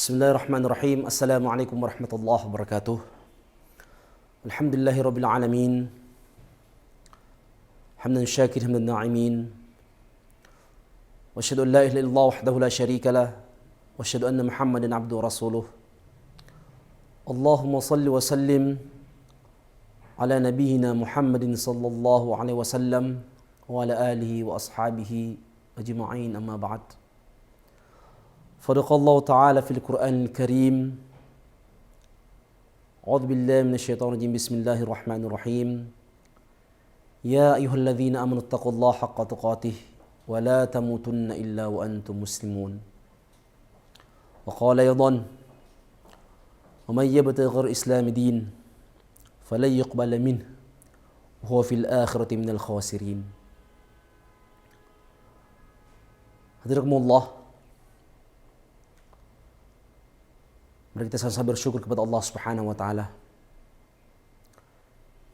Bismillahirrahmanirrahim. Assalamualaikum warahmatullahi wabarakatuh. Alhamdulillahi rabbil alamin. Hamdan syakir hamdan na'imin. Wa asyhadu an la ilaha illallah wahdahu la syarika lah. Wa asyhadu anna Muhammadan abduhu wa rasuluh. Allahumma salli wa sallim ala nabiyyina Muhammadin sallallahu alaihi wasallam wa ala alihi wa ashabihi ajma'in, amma ba'd. صدق الله تعالى في القرآن الكريم. أعوذ بالله من الشيطان الرجيم. بسم الله الرحمن الرحيم. يا أيها الذين آمنوا اتقوا الله حق تقاته ولا تموتن إلا وأنتم مسلمون. وقال أيضا: ومن يبتغي غير الإسلام دين فلن يقبل منه وهو في الآخرة من الخاسرين. حضركم الله. Mari kita sama-sama bersyukur kepada Allah Subhanahu wa taala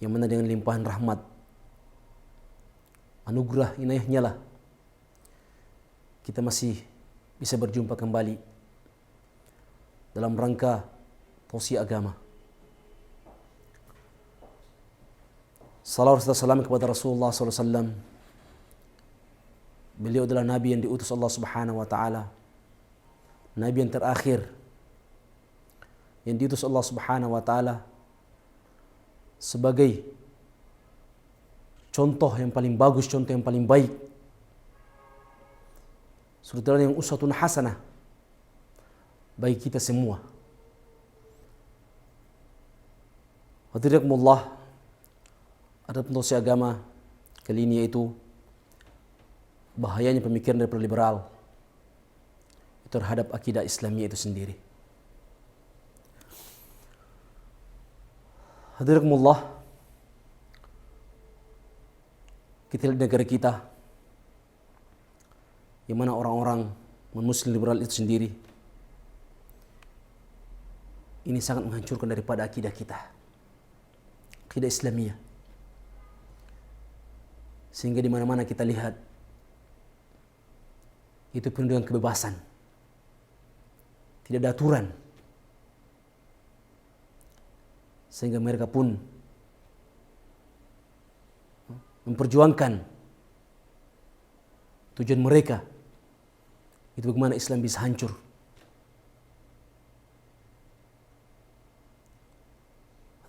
yang mana dengan limpahan rahmat, anugerah inayahnya lah kita masih bisa berjumpa kembali dalam rangka tausiah agama. Salawat serta salam kepada Rasulullah SAW. Beliau adalah Nabi yang diutus Allah Subhanahu wa taala, Nabi yang terakhir yang diutus Allah Subhanahu wa taala sebagai contoh yang paling bagus, contoh yang paling baik, suri yang uswatun hasanah bagi kita semua. Hadiratullah, ada tausiah agama kali ini yaitu bahayanya pemikiran daripada liberal terhadap akidah Islamiyah itu sendiri. Hadiratullah, kita lihat negara kita yang mana orang-orang non-muslim liberal itu sendiri ini sangat menghancurkan daripada akidah kita, akidah Islamiyah, sehingga di mana-mana kita lihat itu penuh dengan kebebasan, tidak ada aturan, sehingga mereka pun memperjuangkan tujuan mereka itu bagaimana Islam bisa hancur.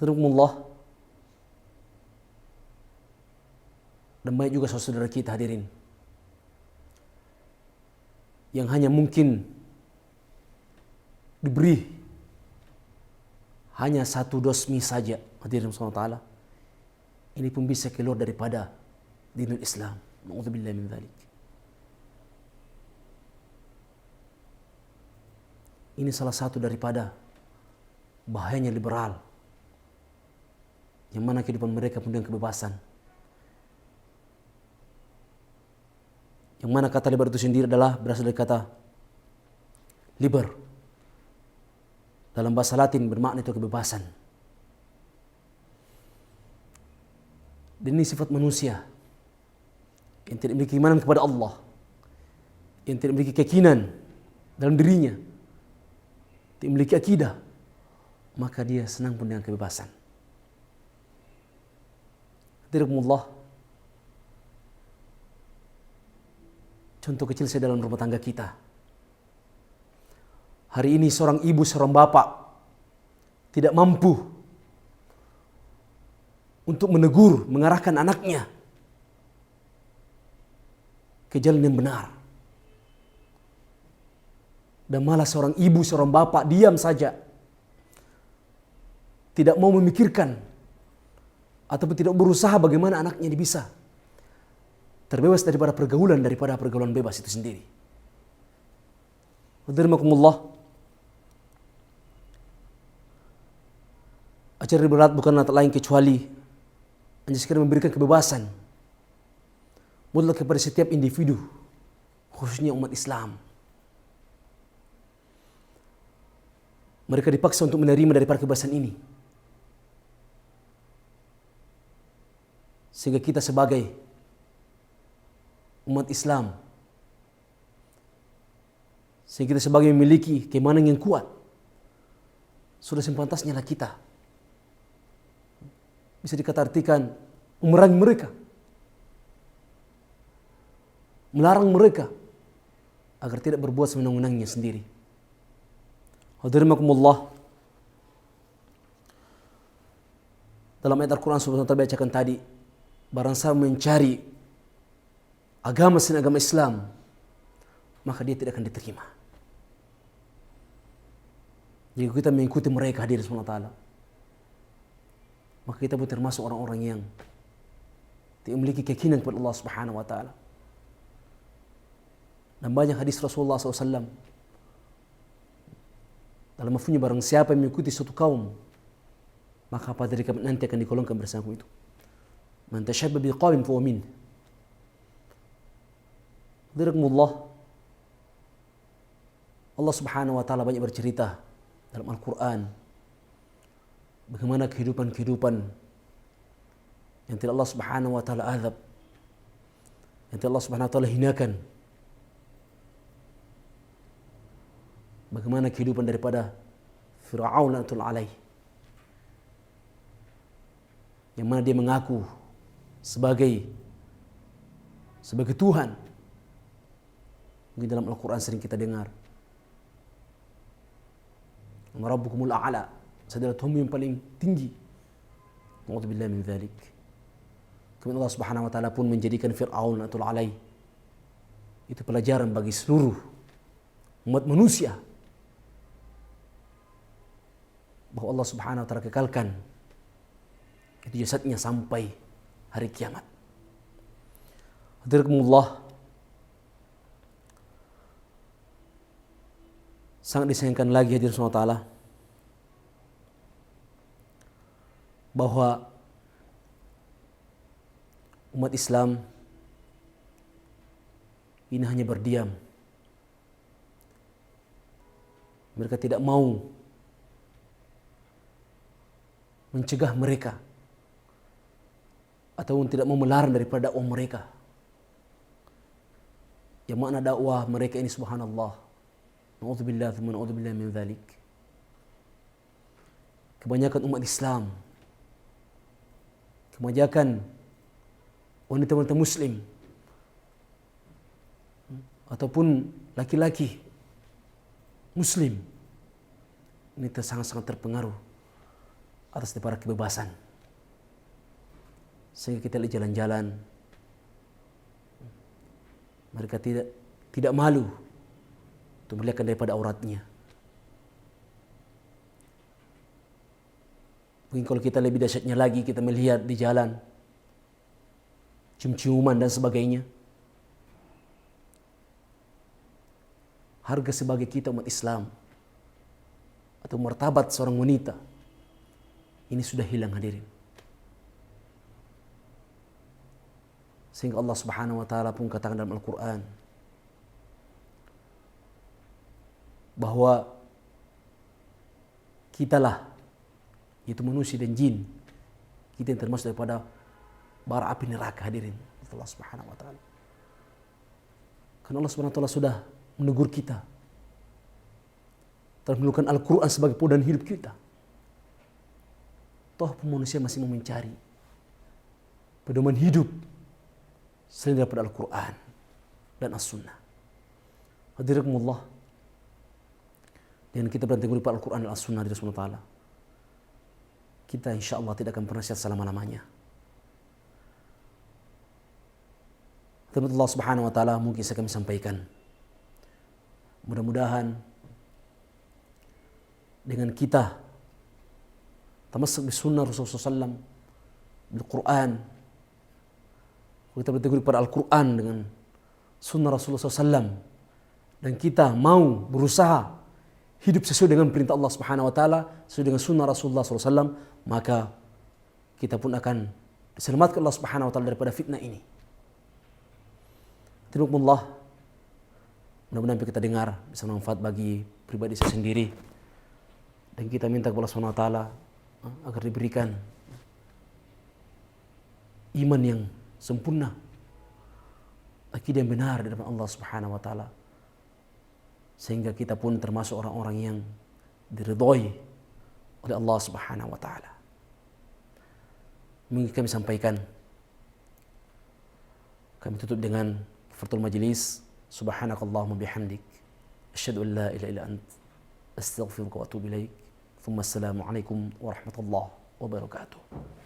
Alhamdulillah, dan banyak juga saudara kita hadirin yang hanya mungkin diberi hanya satu dosmi saja, hadirin subhanahu wa ta'ala, ini pun bisa keluar daripada dinul Islam. Na'udzubillah min dzalik. Ini salah satu daripada bahayanya liberal, yang mana kehidupan mereka penuh dengan kebebasan, yang mana kata liber itu sendiri adalah berasal dari kata liber, dalam bahasa Latin bermakna itu kebebasan. Dan ini sifat manusia yang tidak memiliki keimanan kepada Allah, yang tidak memiliki keyakinan dalam dirinya, tidak memiliki akidah, maka dia senang pun dengan kebebasan. Hadiratullah, contoh kecil saya dalam rumah tangga kita. Hari ini seorang ibu, seorang bapak tidak mampu untuk menegur, mengarahkan anaknya ke jalan yang benar. Dan malah seorang ibu, seorang bapak diam saja, tidak mau memikirkan ataupun tidak berusaha bagaimana anaknya bisa terbebas daripada pergaulan bebas itu sendiri. Hadirin, ajaran liberal bukanlah lain kecuali hanya sekadar memberikan kebebasan mutlak kepada setiap individu, khususnya umat Islam. Mereka dipaksa untuk menerima daripada kebebasan ini, sehingga kita sebagai umat Islam Sehingga kita sebagai memiliki keimanan yang kuat, sudah sepantasnya lah kita bisa dikatakan memerangi mereka, melarang mereka agar tidak berbuat sewenang-wenangnya sendiri. Hadirimakumullah, dalam ayat Al-Quran subhanahu wa ta'ala bacakan tadi, barang siapa mencari agama selain agama Islam, maka dia tidak akan diterima. Jika kita mengikuti mereka, hadirin subhanahu wa ta'ala, maka kita pun termasuk orang-orang yang tidak memiliki keyakinan kepada Allah subhanahu wa ta'ala. Dan banyak hadis Rasulullah SAW dalam mafhumnya, barang siapa yang mengikuti suatu kaum, maka pada hari kiamat nanti akan digolongkan bersama itu. Man tashabbaha biqaumin fahuwa min. Hadirakumullah, Allah subhanahu wa ta'ala banyak bercerita dalam Al-Quran bagaimana kehidupan-kehidupan yang tidak Allah subhanahu wa ta'ala azab, yang tidak Allah subhanahu wa ta'ala hinakan. Bagaimana kehidupan daripada Fir'aun la'natullahi alaihi, yang mana dia mengaku sebagai Tuhan. Mungkin dalam Al-Quran sering kita dengar, Rabbukumul a'la, saya adalah Tuhan yang paling tinggi. Na'udzubillah min dzalik. Kemudian Allah subhanahu wa ta'ala pun menjadikan Fir'aun la'natullahi alaihi itu pelajaran bagi seluruh umat manusia, bahwa Allah subhanahu wa ta'ala kekalkan itu jasadnya sampai hari kiamat. Hadirakumullah, sangat disayangkan lagi hadirin subhanahu wa ta'ala bahwa umat Islam ini hanya berdiam. Mereka tidak mau mencegah mereka ataupun tidak mau melarang daripada dakwah mereka. Yang makna dakwah mereka ini subhanallah, na'udzubillah thumma na'udzubillah min dzalik. Kebanyakan umat Islam, kebanyakan wanita-wanita muslim ataupun laki-laki muslim ini sangat-sangat terpengaruh atas daripada kebebasan, sehingga kita lihat jalan-jalan mereka tidak malu untuk melihatkan daripada auratnya. Mungkin kalau kita lebih dahsyatnya lagi, kita melihat di jalan cium-ciuman dan sebagainya. Harga sebagai kita umat Islam atau martabat seorang wanita ini sudah hilang hadirin. Sehingga Allah subhanahu wa ta'ala pun katakan dalam Al-Quran bahwa kitalah, yaitu manusia dan jin, kita yang termasuk daripada bara api neraka hadirin. Allah subhanahu wa ta'ala. Karena Allah subhanahu wa ta'ala sudah menegur kita, telah menurunkan Al-Quran sebagai pedoman hidup kita. Toh manusia masih mau mencari pedoman hidup selain daripada Al-Quran dan As-Sunnah. Hadirakumullah, dan kita berhenti pada Al-Quran dan As-Sunnah dari Allah Ta'ala, kita insya Allah tidak akan pernah sehat selama-lamanya. Teman Allah subhanahu wa ta'ala, mungkin saya akan sampaikan, mudah-mudahan dengan kita tamasuk di sunnah Rasulullah SAW, bil Quran, kita bertegur pada Al-Quran dengan sunnah Rasulullah SAW, dan kita mau berusaha hidup sesuai dengan perintah Allah Subhanahu Wa Taala, sesuai dengan sunnah Rasulullah SAW, maka kita pun akan diselamatkan Allah Subhanahu Wa Taala daripada fitnah ini. Terimakumullah, mudah-mudahan kita dengar bisa bermanfaat bagi pribadi saya sendiri, dan kita minta kepada Allah Subhanahu Wa Taala agar diberikan iman yang sempurna, akidah yang benar di hadapan Allah Subhanahu wa taala, sehingga kita pun termasuk orang-orang yang diridhoi oleh Allah Subhanahu wa taala. Mungkin kami sampaikan, kami tutup dengan kafaratul majlis. Subhanakallahumma bihamdik, asyhadu an la ilaha illa ant, astaghfiruka wa atubu ilaik. Assalamu alaikum warahmatullahi wabarakatuh.